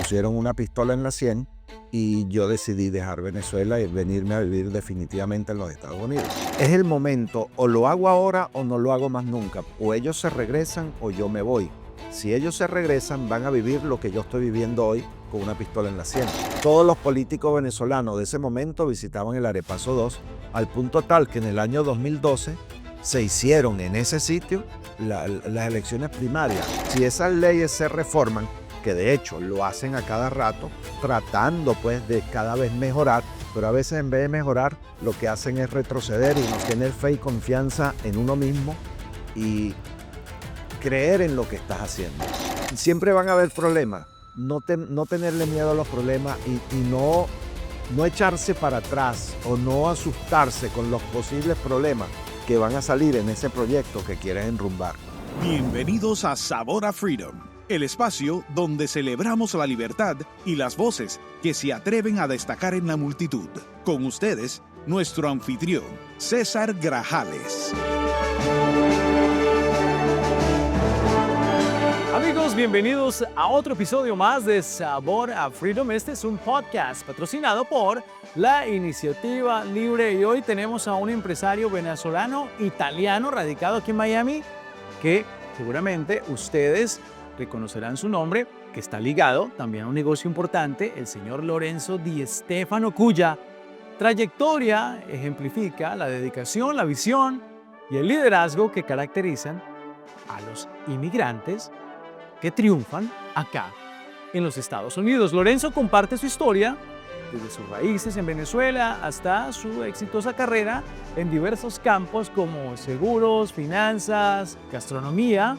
pusieron una pistola en la sien y yo decidí dejar Venezuela y venirme a vivir definitivamente en los Estados Unidos. Es el momento, o lo hago ahora o no lo hago más nunca. O ellos se regresan o yo me voy. Si ellos se regresan, van a vivir lo que yo estoy viviendo hoy con una pistola en la sien. Todos los políticos venezolanos de ese momento visitaban el Arepaso 2, al punto tal que en el año 2012 se hicieron en ese sitio las elecciones primarias. Si esas leyes se reforman, que de hecho lo hacen a cada rato, tratando pues de cada vez mejorar, pero a veces en vez de mejorar lo que hacen es retroceder y no tener fe y confianza en uno mismo y creer en lo que estás haciendo. Siempre van a haber problemas, no tenerle miedo a los problemas y no echarse para atrás o no asustarse con los posibles problemas que van a salir en ese proyecto que quieres enrumbar. Bienvenidos a Sabor a Freedom, el espacio donde celebramos la libertad y las voces que se atreven a destacar en la multitud. Con ustedes, nuestro anfitrión, César Grajales. Amigos, bienvenidos a otro episodio más de Sabor a Freedom. Este es un podcast patrocinado por la Iniciativa Libre y hoy tenemos a un empresario venezolano italiano radicado aquí en Miami que seguramente ustedes reconocerán su nombre, que está ligado también a un negocio importante, el señor Lorenzo Di Stefano, cuya trayectoria ejemplifica la dedicación, la visión y el liderazgo que caracterizan a los inmigrantes que triunfan acá en los Estados Unidos. Lorenzo comparte su historia desde sus raíces en Venezuela hasta su exitosa carrera en diversos campos como seguros, finanzas, gastronomía,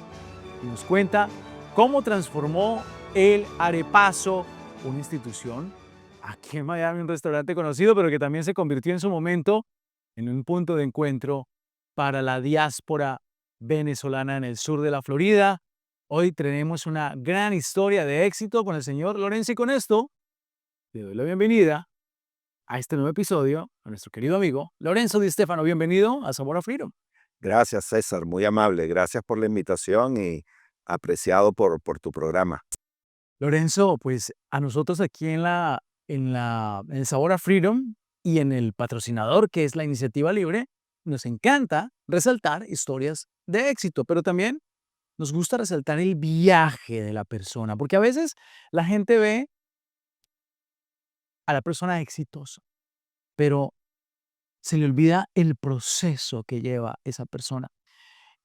y nos cuenta cómo transformó el Arepaso, una institución aquí en Miami, un restaurante conocido, pero que también se convirtió en su momento en un punto de encuentro para la diáspora venezolana en el sur de la Florida. Hoy tenemos una gran historia de éxito con el señor Lorenzo y con esto le doy la bienvenida a este nuevo episodio a nuestro querido amigo Lorenzo Di Stefano. Bienvenido a Sabor a Freedom. Gracias, César, muy amable. Gracias por la invitación y apreciado por tu programa. Lorenzo, pues a nosotros aquí en el Sabor a Freedom y en el patrocinador que es la Iniciativa Libre, nos encanta resaltar historias de éxito, pero también nos gusta resaltar el viaje de la persona, porque a veces la gente ve a la persona exitosa, pero se le olvida el proceso que lleva esa persona.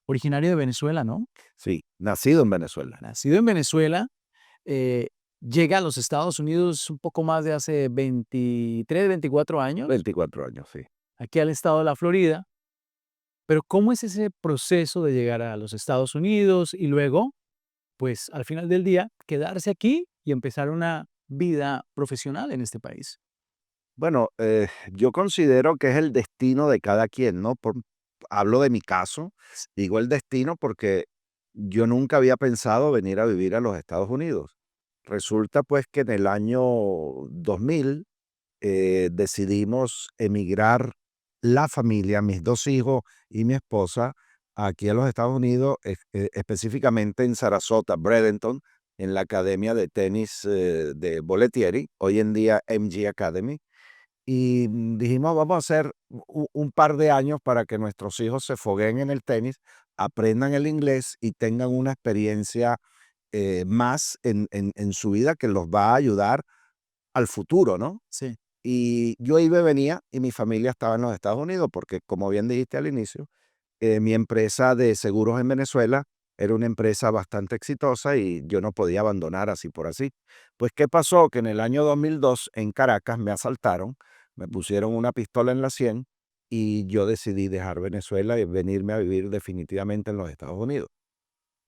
Originario de Venezuela, ¿no? Sí, nacido en Venezuela. Nacido en Venezuela, eh, llega a los Estados Unidos un poco más de hace 23, 24 años, 24 años, sí. aquí al estado de la Florida. Pero ¿cómo es ese proceso de llegar a los Estados Unidos y luego, pues al final del día, quedarse aquí y empezar una vida profesional en este país? Bueno, yo considero que es el destino de cada quien, ¿no? Hablo de mi caso, digo el destino porque yo nunca había pensado venir a vivir a los Estados Unidos. Resulta pues que en el año 2000 decidimos emigrar la familia, mis dos hijos y mi esposa, aquí a los Estados Unidos, específicamente en Sarasota, Bradenton, en la academia de tenis de Bollettieri, hoy en día MG Academy. Y dijimos, vamos a hacer un par de años para que nuestros hijos se fogueen en el tenis, aprendan el inglés y tengan una experiencia más en su vida que los va a ayudar al futuro, ¿no? Sí. Y yo iba y venía y mi familia estaba en los Estados Unidos porque, como bien dijiste al inicio, mi empresa de seguros en Venezuela era una empresa bastante exitosa y yo no podía abandonar así por así. Pues, ¿qué pasó? Que en el año 2002 en Caracas me asaltaron, me pusieron una pistola en la sien y yo decidí dejar Venezuela y venirme a vivir definitivamente en los Estados Unidos.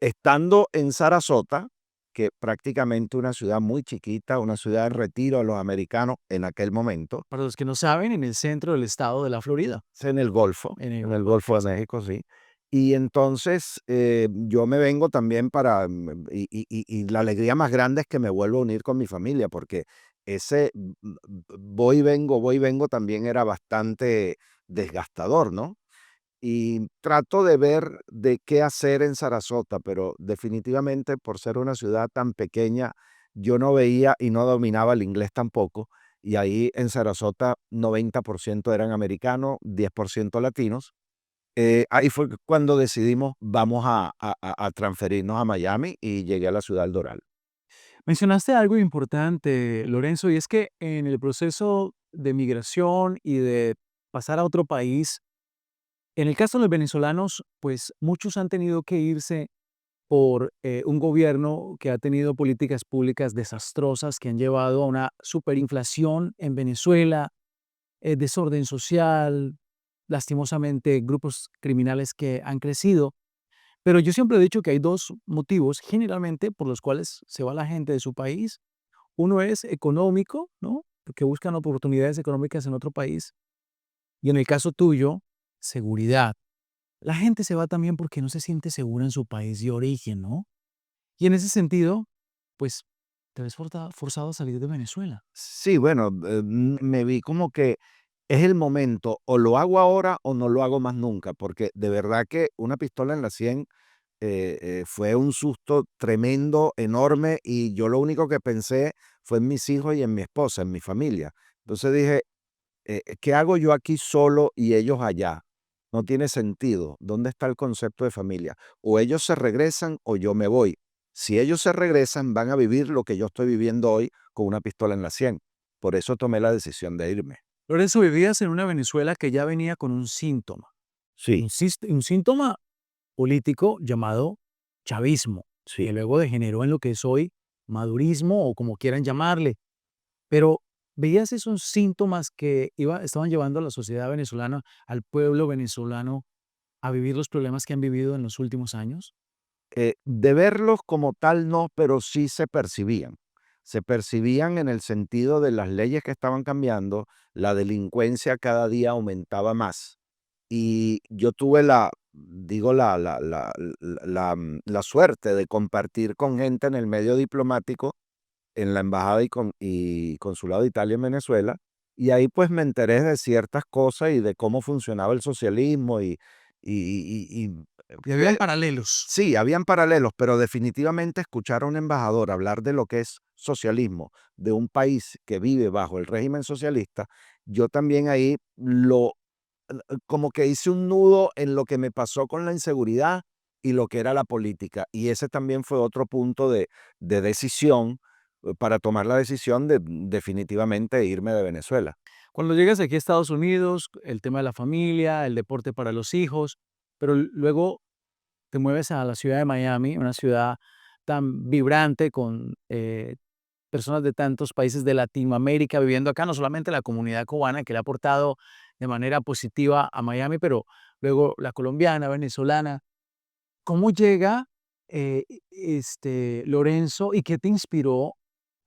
Estando en Sarasota, que prácticamente una ciudad muy chiquita, una ciudad de retiro de los americanos en aquel momento, Para los que no saben, en el centro del estado de la Florida. es en el Golfo, En el en el Golfo, Golfo de México, sí. Y entonces yo me vengo también y la alegría más grande es que me vuelvo a unir con mi familia, porque ese voy y vengo también era bastante desgastador, ¿no? Y trato de ver de qué hacer en Sarasota, pero definitivamente por ser una ciudad tan pequeña, yo no veía y no dominaba el inglés tampoco. Y ahí en Sarasota 90% eran americanos, 10% latinos. Ahí fue cuando decidimos, vamos a transferirnos a Miami y llegué a la ciudad del Doral. Mencionaste algo importante, Lorenzo, y es que en el proceso de migración y de pasar a otro país, en el caso de los venezolanos, pues muchos han tenido que irse por un gobierno que ha tenido políticas públicas desastrosas que han llevado a una superinflación en Venezuela, desorden social, lastimosamente grupos criminales que han crecido. Pero yo siempre he dicho que hay dos motivos generalmente por los cuales se va la gente de su país. Uno es económico, ¿no? Porque buscan oportunidades económicas en otro país. Y en el caso tuyo, seguridad. La gente se va también porque no se siente segura en su país de origen, ¿no? Y en ese sentido, pues te ves forzado a salir de Venezuela. Sí, bueno, me vi como que es el momento, o lo hago ahora o no lo hago más nunca, porque de verdad que una pistola en la 100 fue un susto tremendo, enorme, y yo lo único que pensé fue en mis hijos y en mi esposa, en mi familia. Entonces dije, ¿qué hago yo aquí solo y ellos allá? No tiene sentido. ¿Dónde está el concepto de familia? O ellos se regresan o yo me voy. Si ellos se regresan, van a vivir lo que yo estoy viviendo hoy con una pistola en la 100. Por eso tomé la decisión de irme. Lorenzo, vivías en una Venezuela que ya venía con un síntoma, Sí, un síntoma político llamado chavismo, que sí. luego degeneró en lo que es hoy madurismo o como quieran llamarle. Pero, ¿veías esos síntomas que estaban llevando a la sociedad venezolana, al pueblo venezolano, a vivir los problemas que han vivido en los últimos años? De verlos como tal no, pero sí se percibían. Se percibían en el sentido de las leyes que estaban cambiando, la delincuencia cada día aumentaba más. Y yo tuve digo, la suerte de compartir con gente en el medio diplomático, en la embajada y consulado de Italia en Venezuela, y ahí pues me enteré de ciertas cosas y de cómo funcionaba el socialismo y Y habían paralelos. sí, habían paralelos, pero definitivamente escuchar a un embajador hablar de lo que es socialismo de un país que vive bajo el régimen socialista, yo también ahí como que hice un nudo en lo que me pasó con la inseguridad y lo que era la política. Y ese también fue otro punto de decisión para tomar la decisión de definitivamente irme de Venezuela. Cuando llegas aquí a Estados Unidos, el tema de la familia, el deporte para los hijos, pero luego te mueves a la ciudad de Miami, una ciudad tan vibrante con personas de tantos países de Latinoamérica viviendo acá, no solamente la comunidad cubana que le ha aportado de manera positiva a Miami, pero luego la colombiana, venezolana. ¿Cómo llega Lorenzo y qué te inspiró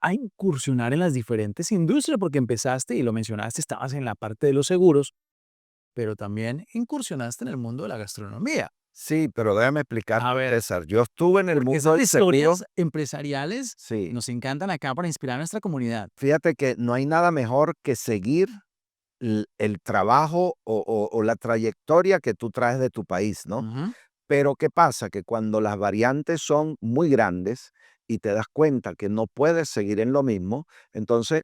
a incursionar en las diferentes industrias? Porque empezaste, y lo mencionaste, estabas en la parte de los seguros, pero también incursionaste en el mundo de la gastronomía. Sí, pero déjame explicarte, A ver, César. Yo estuve en el porque mundo esas del seguro. historias empresariales Sí, nos encantan acá para inspirar a nuestra comunidad. fíjate que no hay nada mejor que seguir el trabajo o la trayectoria que tú traes de tu país, ¿no? Ujú. Pero ¿qué pasa? Que cuando las variantes son muy grandes y te das cuenta que no puedes seguir en lo mismo, entonces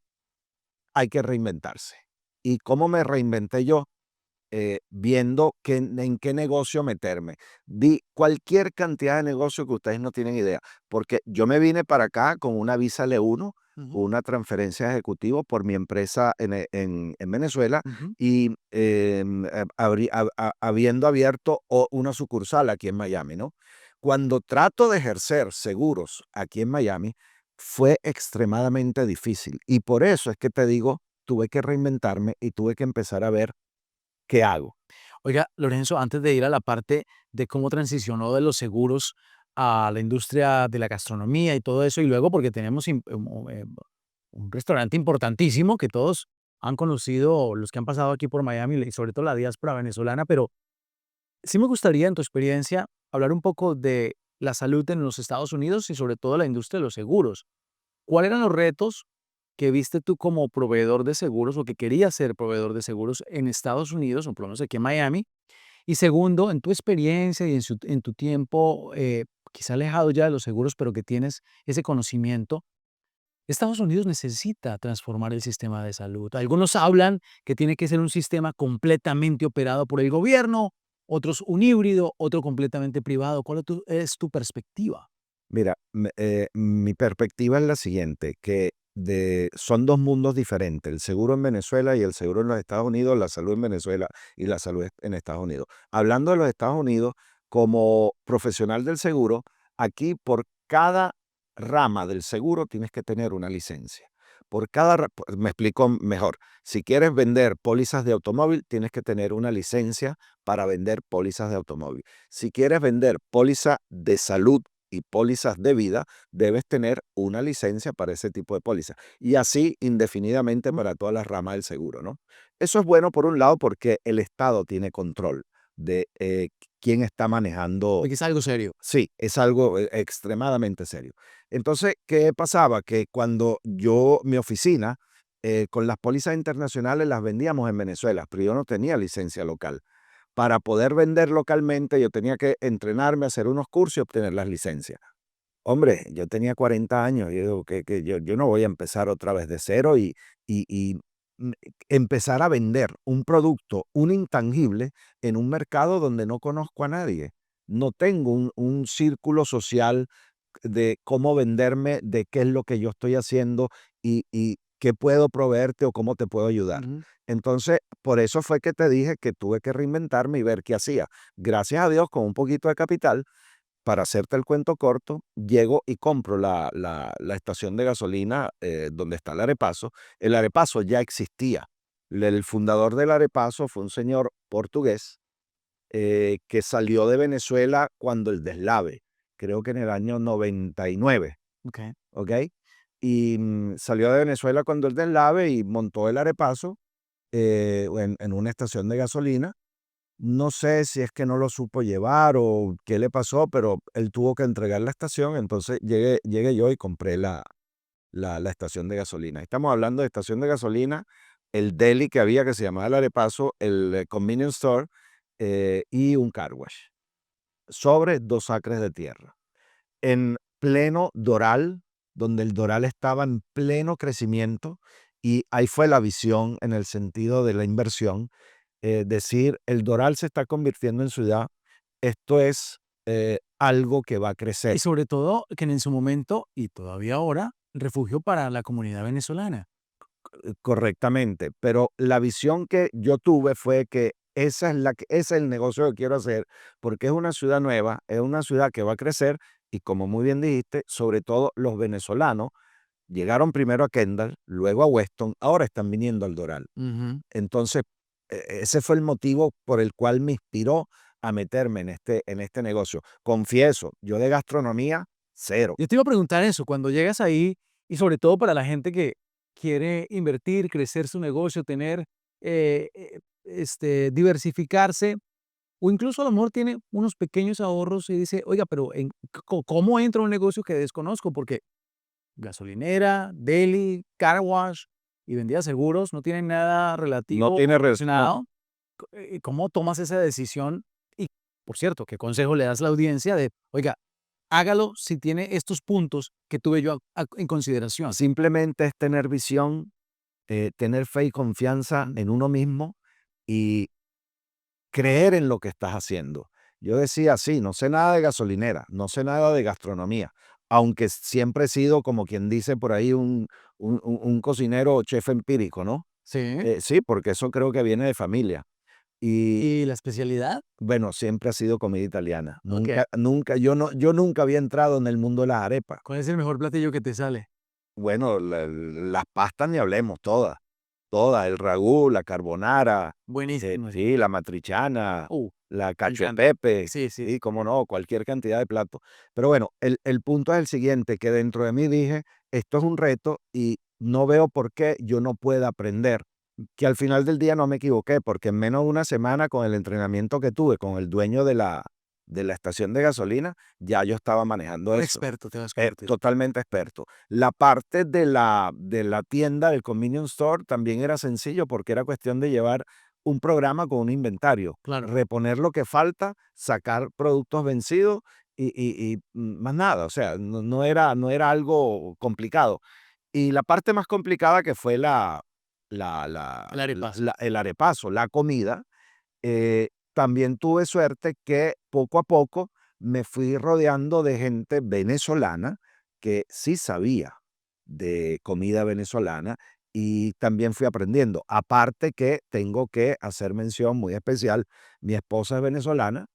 hay que reinventarse. ¿Y cómo me reinventé yo? Viendo en qué negocio meterme. Di cualquier cantidad de negocio que ustedes no tienen idea, porque yo me vine para acá con una visa L1, Ujú, una transferencia de ejecutivo por mi empresa en Venezuela ujú. y habiendo abierto una sucursal aquí en Miami, ¿no? Cuando trato de ejercer seguros aquí en Miami, fue extremadamente difícil. Y por eso es que te digo, tuve que reinventarme y tuve que empezar a ver qué hago. Oiga, Lorenzo, antes de ir a la parte de cómo transicionó de los seguros a la industria de la gastronomía y todo eso, y luego porque tenemos un restaurante importantísimo que todos han conocido, los que han pasado aquí por Miami y sobre todo la diáspora venezolana, pero sí me gustaría, en tu experiencia, hablar un poco de la salud en los Estados Unidos y sobre todo la industria de los seguros. ¿Cuáles eran los retos que viste tú como proveedor de seguros o que querías ser proveedor de seguros en Estados Unidos, o por lo menos aquí en Miami? Y segundo, en tu experiencia y en tu tiempo, quizá alejado ya de los seguros, pero que tienes ese conocimiento, Estados Unidos necesita transformar el sistema de salud. Algunos hablan que tiene que ser un sistema completamente operado por el gobierno, otros un híbrido, otro completamente privado. ¿Cuál es tu perspectiva? Mira, mi perspectiva es la siguiente, que son dos mundos diferentes, el seguro en Venezuela y el seguro en los Estados Unidos, la salud en Venezuela y la salud en Estados Unidos. Hablando de los Estados Unidos, como profesional del seguro, aquí por cada rama del seguro tienes que tener una licencia. Me explico mejor. Si quieres vender pólizas de automóvil, tienes que tener una licencia para vender pólizas de automóvil. Si quieres vender póliza de salud y pólizas de vida, debes tener una licencia para ese tipo de póliza. Y así indefinidamente para todas las ramas del seguro, ¿no? Eso es bueno por un lado porque el Estado tiene control de quién está manejando. Porque es algo serio. Sí, es algo extremadamente serio. Entonces, ¿qué pasaba? Que cuando mi oficina, con las pólizas internacionales las vendíamos en Venezuela, pero yo no tenía licencia local. Para poder vender localmente, yo tenía que entrenarme, hacer unos cursos y obtener las licencias. Hombre, yo tenía 40 años, y yo digo que yo no voy a empezar otra vez de cero y empezar a vender un producto, un intangible, en un mercado donde no conozco a nadie. No tengo un círculo social de cómo venderme, de qué es lo que yo estoy haciendo y qué puedo proveerte o cómo te puedo ayudar. Ujú. Entonces, por eso fue que te dije que tuve que reinventarme y ver qué hacía. Gracias a Dios, con un poquito de capital, para hacerte el cuento corto, llego y compro la estación de gasolina donde está el Arepaso. El Arepaso ya existía. El fundador del Arepaso fue un señor portugués que salió de Venezuela cuando el deslave, creo que en el año 99, Ok. ¿ok? Y salió de Venezuela cuando el deslave y montó el Arepaso en una estación de gasolina. No sé si es que no lo supo llevar o qué le pasó, pero él tuvo que entregar la estación, entonces llegué yo y compré la estación de gasolina. Estamos hablando de estación de gasolina, el deli que había que se llamaba el Arepaso, el convenience store y un car wash sobre 2 acres de tierra. En pleno Doral, donde el Doral estaba en pleno crecimiento, y ahí fue la visión en el sentido de la inversión, decir, el Doral se está convirtiendo en ciudad, esto es algo que va a crecer. Y sobre todo que en su momento, y todavía ahora, refugio para la comunidad venezolana. Correctamente, pero la visión que yo tuve fue que ese es el negocio que quiero hacer, porque es una ciudad nueva, es una ciudad que va a crecer y como muy bien dijiste, sobre todo los venezolanos llegaron primero a Kendall, luego a Weston, ahora están viniendo al Doral. Ujú. Entonces, ese fue el motivo por el cual me inspiró a meterme en este negocio. Confieso, yo de gastronomía, cero. Yo te iba a preguntar eso, cuando llegas ahí, y sobre todo para la gente que quiere invertir, crecer su negocio, tener, diversificarse, o incluso a lo mejor tiene unos pequeños ahorros y dice, oiga, pero ¿cómo entro a un negocio que desconozco? Porque gasolinera, deli, car wash y vendía seguros no tienen nada No relativo tiene no, relacionado. ¿Cómo tomas esa decisión? Y, por cierto, ¿qué consejo le das a la audiencia de, oiga, hágalo si tiene estos puntos que tuve yo en consideración? simplemente es tener visión, tener fe y confianza en uno mismo y creer en lo que estás haciendo. Yo decía, sí, no sé nada de gasolinera, no sé nada de gastronomía, aunque siempre he sido, como quien dice por ahí, un cocinero o chef empírico, ¿no? Sí. Sí, porque eso creo que viene de familia. Y ¿Y la especialidad? bueno, siempre ha sido comida italiana. Ok. Nunca, yo nunca había entrado en el mundo de las arepas. ¿Cuál es el mejor platillo que te sale? Bueno, las pastas ni hablemos, todas, el ragú, la carbonara, Buenísimo ese. sí, la matriciana, Uh, la me cacio e encanta. pepe, Sí, sí, sí, sí. cómo no, cualquier cantidad de platos. Pero bueno, el punto es el siguiente, que dentro de mí dije, esto es un reto y no veo por qué yo no pueda aprender. Que al final del día no me equivoqué, porque en menos de una semana con el entrenamiento que tuve con el dueño de la estación de gasolina, ya yo estaba manejando Un eso. experto te vas a convertir. Totalmente experto. La parte de la tienda, del convenience store, también era sencillo porque era cuestión de llevar un programa con un inventario, Claro. reponer lo que falta, sacar productos vencidos y más nada. O sea, no era algo complicado. Y la parte más complicada que fue la, la, El arepaso. el arepazo, la comida, también tuve suerte que poco a poco me fui rodeando de gente venezolana que sí sabía de comida venezolana y también fui aprendiendo. Aparte que tengo que hacer mención muy especial, mi esposa es venezolana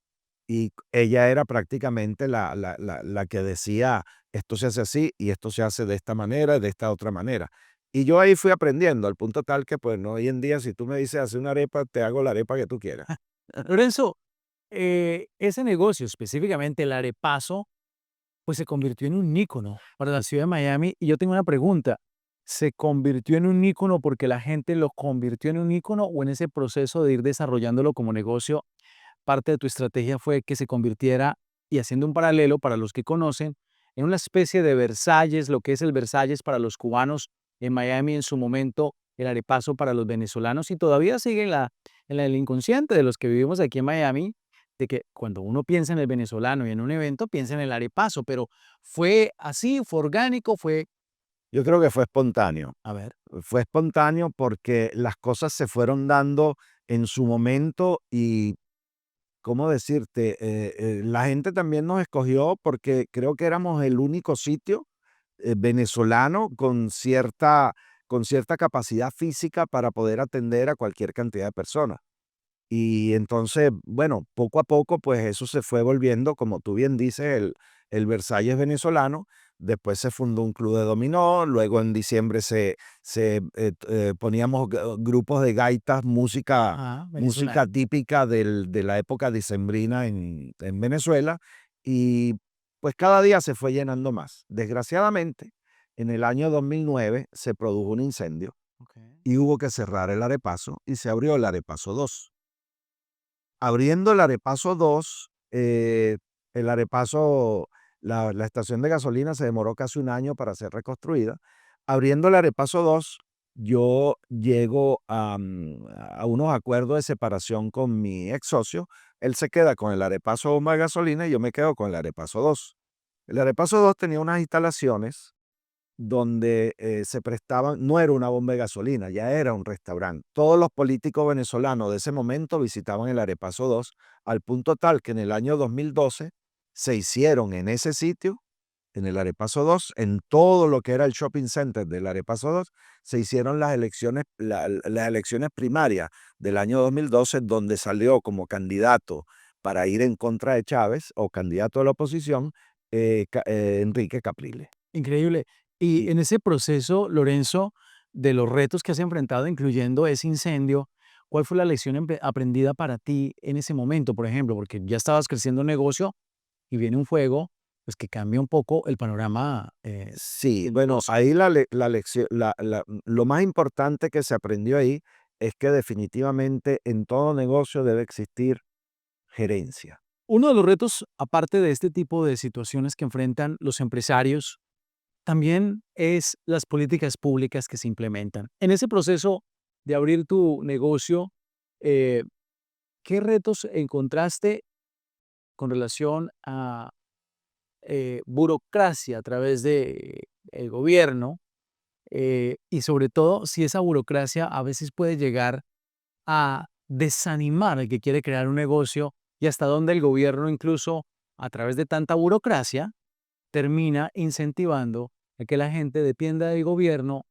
y ella era prácticamente la que decía, esto se hace así y esto se hace de esta manera, de esta otra manera. Y yo ahí fui aprendiendo, al punto tal que, pues, no, hoy en día, si tú me dices hacer una arepa, te hago la arepa que tú quieras. Lorenzo, ese negocio, específicamente el arepaso, pues se convirtió en un ícono para la ciudad de Miami. Y yo tengo una pregunta. ¿Se convirtió en un ícono porque la gente lo convirtió en un ícono o en ese proceso de ir desarrollándolo como negocio, parte de tu estrategia fue que se convirtiera, y haciendo un paralelo para los que conocen, en una especie de Versalles, lo que es el Versalles para los cubanos en Miami en su momento, el arepaso para los venezolanos, y todavía sigue en el inconsciente de los que vivimos aquí en Miami, de que cuando uno piensa en el venezolano y en un evento, piensa en el arepaso, pero ¿fue así, fue orgánico, fue? Yo creo que fue espontáneo. A ver. Fue espontáneo porque las cosas se fueron dando en su momento y, ¿cómo decirte? La gente también nos escogió porque creo que éramos el único sitio venezolano con cierta capacidad física para poder atender a cualquier cantidad de personas. Y entonces, bueno, poco a poco, pues eso se fue volviendo, como tú bien dices, el Versalles venezolano. Después se fundó un club de dominó, luego en diciembre poníamos grupos de gaitas, Ajá, música venezolano. típica de la época dicembrina en Venezuela, y pues cada día se fue llenando más. Desgraciadamente, en el año 2009 se produjo un incendio Okay. y hubo que cerrar el Arepaso y se abrió el Arepaso 2. Abriendo el Arepaso 2, el Arepaso, la estación de gasolina se demoró casi un año para ser reconstruida. Abriendo el Arepaso 2, yo llego a unos acuerdos de separación con mi ex socio. Él se queda con el Arepaso bomba de gasolina y yo me quedo con el Arepaso 2. El Arepaso 2 tenía unas instalaciones donde se prestaban, no era una bomba de gasolina, ya era un restaurante. Todos los políticos venezolanos de ese momento visitaban el Arepaso 2, al punto tal que en el año 2012 se hicieron en ese sitio, en el Arepaso 2, en todo lo que era el shopping center del Arepaso 2, se hicieron las elecciones primarias del año 2012, donde salió como candidato para ir en contra de Chávez o candidato de la oposición, Enrique Capriles. Increíble. Y en ese proceso, Lorenzo, de los retos que has enfrentado, incluyendo ese incendio, ¿cuál fue la lección aprendida para ti en ese momento, por ejemplo? Porque ya estabas creciendo un negocio y viene un fuego, pues que cambia un poco el panorama Sí, del bueno, negocio. ahí la lección, lo más importante que se aprendió ahí es que definitivamente en todo negocio debe existir gerencia. Uno de los retos, aparte de este tipo de situaciones que enfrentan los empresarios, también es las políticas públicas que se implementan. En ese proceso de abrir tu negocio, eh, ¿qué retos encontraste con relación a burocracia a través de el gobierno? Y sobre todo, si esa burocracia a veces puede llegar a desanimar al que quiere crear un negocio y hasta donde el gobierno incluso a través de tanta burocracia termina incentivando a que la gente dependa del gobierno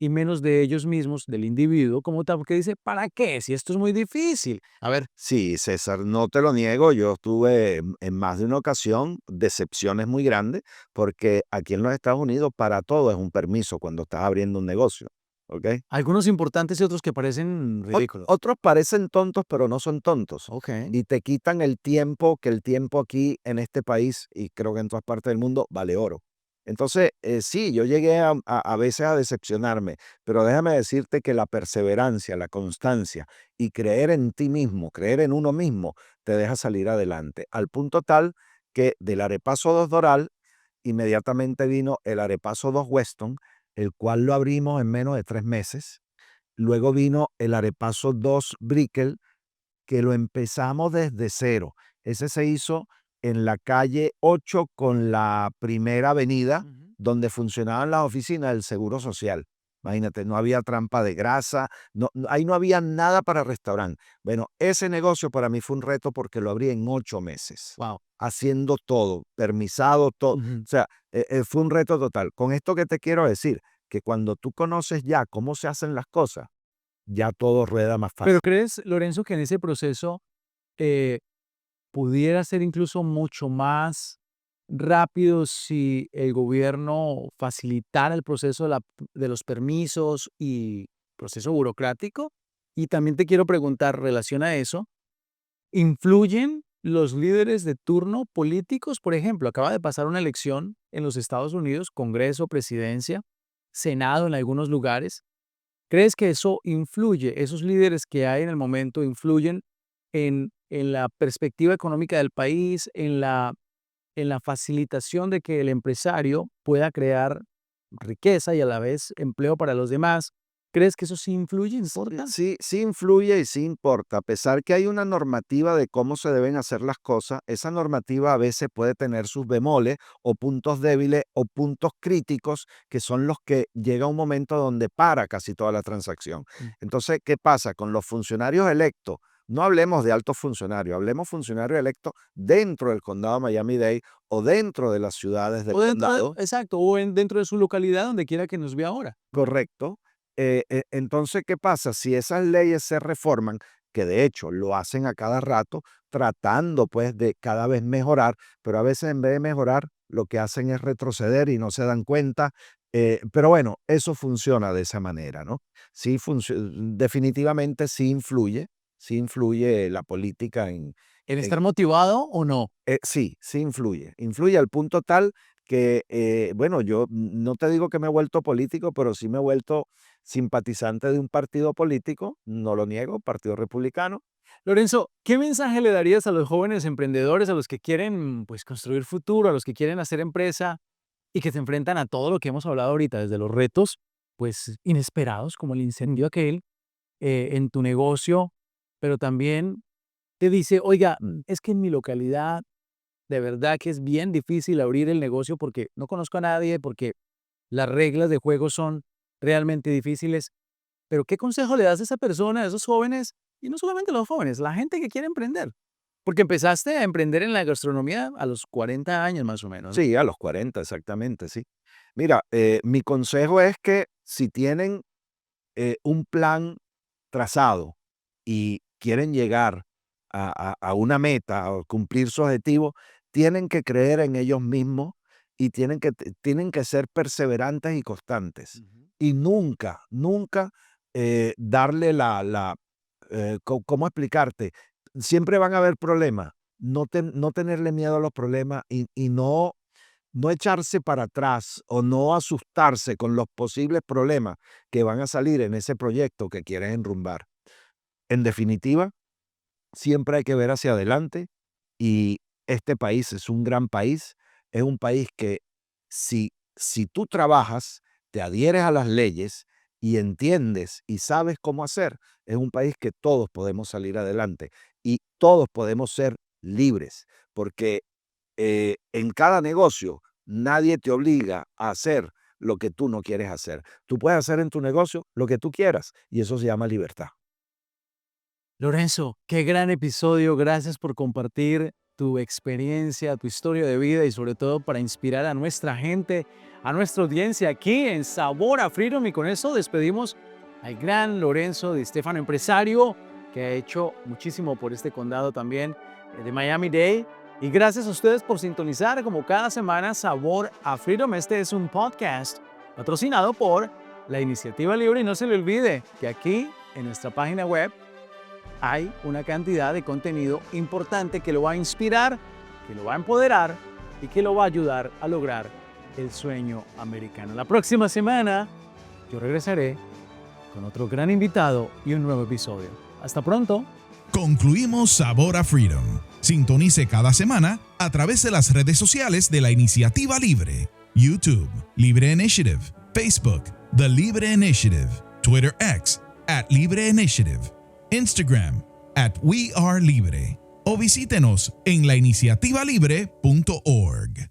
y menos de ellos mismos, del individuo como tal, porque dice, ¿para qué? Si esto es muy difícil. A ver, Sí, César, no te lo niego, yo tuve en más de una ocasión decepciones muy grandes porque aquí en los Estados Unidos para todo es un permiso cuando estás abriendo un negocio, ¿ok? algunos importantes y otros que parecen ridículos. Otros parecen tontos, pero no son tontos. Ok. Y te quitan el tiempo, que el tiempo aquí en este país, y creo que en todas partes del mundo, vale oro. Entonces, sí, yo llegué a veces a decepcionarme, pero déjame decirte que la perseverancia, la constancia y creer en ti mismo, creer en uno mismo, te deja salir adelante. Al punto tal que del Arepaso 2 Doral, inmediatamente vino el Arepaso 2 Weston, el cual lo abrimos en menos de 3 meses. Luego vino el Arepaso 2 Brickell, que lo empezamos desde cero. Ese se hizo en la calle 8 con la Primera Avenida, Ujú. donde funcionaban las oficinas del Seguro Social. Imagínate, no había trampa de grasa, ahí no había nada para restaurante. Bueno, ese negocio para mí fue un reto porque lo abrí en 8 meses, Wow. haciendo todo, permisado, todo. Ujú. O sea, fue un reto total. Con esto que te quiero decir, que cuando tú conoces ya cómo se hacen las cosas, ya todo rueda más fácil. Pero ¿crees, Lorenzo, que en ese proceso eh, pudiera ser incluso mucho más rápido si el gobierno facilitara el proceso de los permisos y proceso burocrático? Y también te quiero preguntar, relación a eso, ¿influyen los líderes de turno políticos? Por ejemplo, acaba de pasar una elección en los Estados Unidos, Congreso, Presidencia, Senado en algunos lugares. ¿Crees que eso influye, esos líderes que hay en el momento influyen en la perspectiva económica del país, en la facilitación de que el empresario pueda crear riqueza y a la vez empleo para los demás? ¿Crees que eso sí influye, importa? Sí, sí influye y sí importa. A pesar que hay una normativa de cómo se deben hacer las cosas, esa normativa a veces puede tener sus bemoles o puntos débiles o puntos críticos que son los que llega un momento donde para casi toda la transacción. Mm. Entonces, ¿qué pasa con los funcionarios electos? No hablemos de altos funcionarios, hablemos funcionarios electos dentro del condado de Miami-Dade o dentro de las ciudades del O dentro condado. exacto, o dentro de su localidad, donde quiera que nos vea ahora. Correcto. Entonces, ¿qué pasa? Si esas leyes se reforman, que de hecho lo hacen a cada rato, tratando pues de cada vez mejorar, pero a veces en vez de mejorar, lo que hacen es retroceder y no se dan cuenta. Pero bueno, eso funciona de esa manera, ¿no? Sí, definitivamente sí influye la política ¿En en, estar motivado o no? sí, sí influye. Influye al punto tal que, bueno, yo no te digo que me he vuelto político, pero sí me he vuelto simpatizante de un partido político, no lo niego, Partido Republicano. Lorenzo, ¿qué mensaje le darías a los jóvenes emprendedores, a los que quieren, pues, construir futuro, a los que quieren hacer empresa y que se enfrentan a todo lo que hemos hablado ahorita, desde los retos, pues, inesperados, como el incendio aquel, en tu negocio, pero también te dice: "Oiga, es que en mi localidad de verdad que es bien difícil abrir el negocio porque no conozco a nadie, porque las reglas de juego son realmente difíciles". Pero, ¿qué consejo le das a esa persona, a esos jóvenes? Y no solamente los jóvenes, la gente que quiere emprender. Porque empezaste a emprender en la gastronomía a los 40 años más o menos, ¿no? Sí, a los 40 exactamente, sí. Mira, mi consejo es que si tienen un plan trazado y quieren llegar a una meta o cumplir su objetivo, tienen que creer en ellos mismos y tienen que ser perseverantes y constantes. Ujú. Y nunca, nunca darle ¿cómo explicarte? Siempre van a haber problemas. No tenerle miedo a los problemas y no echarse para atrás o no asustarse con los posibles problemas que van a salir en ese proyecto que quieres enrumbar. En definitiva, siempre hay que ver hacia adelante y este país es un gran país, es un país que si tú trabajas, te adhieres a las leyes y entiendes y sabes cómo hacer, es un país que todos podemos salir adelante y todos podemos ser libres, porque en cada negocio nadie te obliga a hacer lo que tú no quieres hacer. Tú puedes hacer en tu negocio lo que tú quieras y eso se llama libertad. Lorenzo, qué gran episodio. Gracias por compartir tu experiencia, tu historia de vida y sobre todo para inspirar a nuestra gente, a nuestra audiencia aquí en Sabor a Freedom. Y con eso despedimos al gran Lorenzo Di Stefano, empresario que ha hecho muchísimo por este condado también de Miami-Dade. Y gracias a ustedes por sintonizar como cada semana Sabor a Freedom. Este es un podcast patrocinado por la Iniciativa Libre. Y no se le olvide que aquí en nuestra página web hay una cantidad de contenido importante que lo va a inspirar, que lo va a empoderar y que lo va a ayudar a lograr el sueño americano. La próxima semana yo regresaré con otro gran invitado y un nuevo episodio. Hasta pronto. Concluimos Sabor a Freedom. Sintonice cada semana a través de las redes sociales de la Iniciativa Libre. YouTube, Libre Initiative. Facebook, The Libre Initiative. Twitter X, @LibreInitiative. Instagram, @WeAreLibre. O visítenos en lainiciativalibre.org.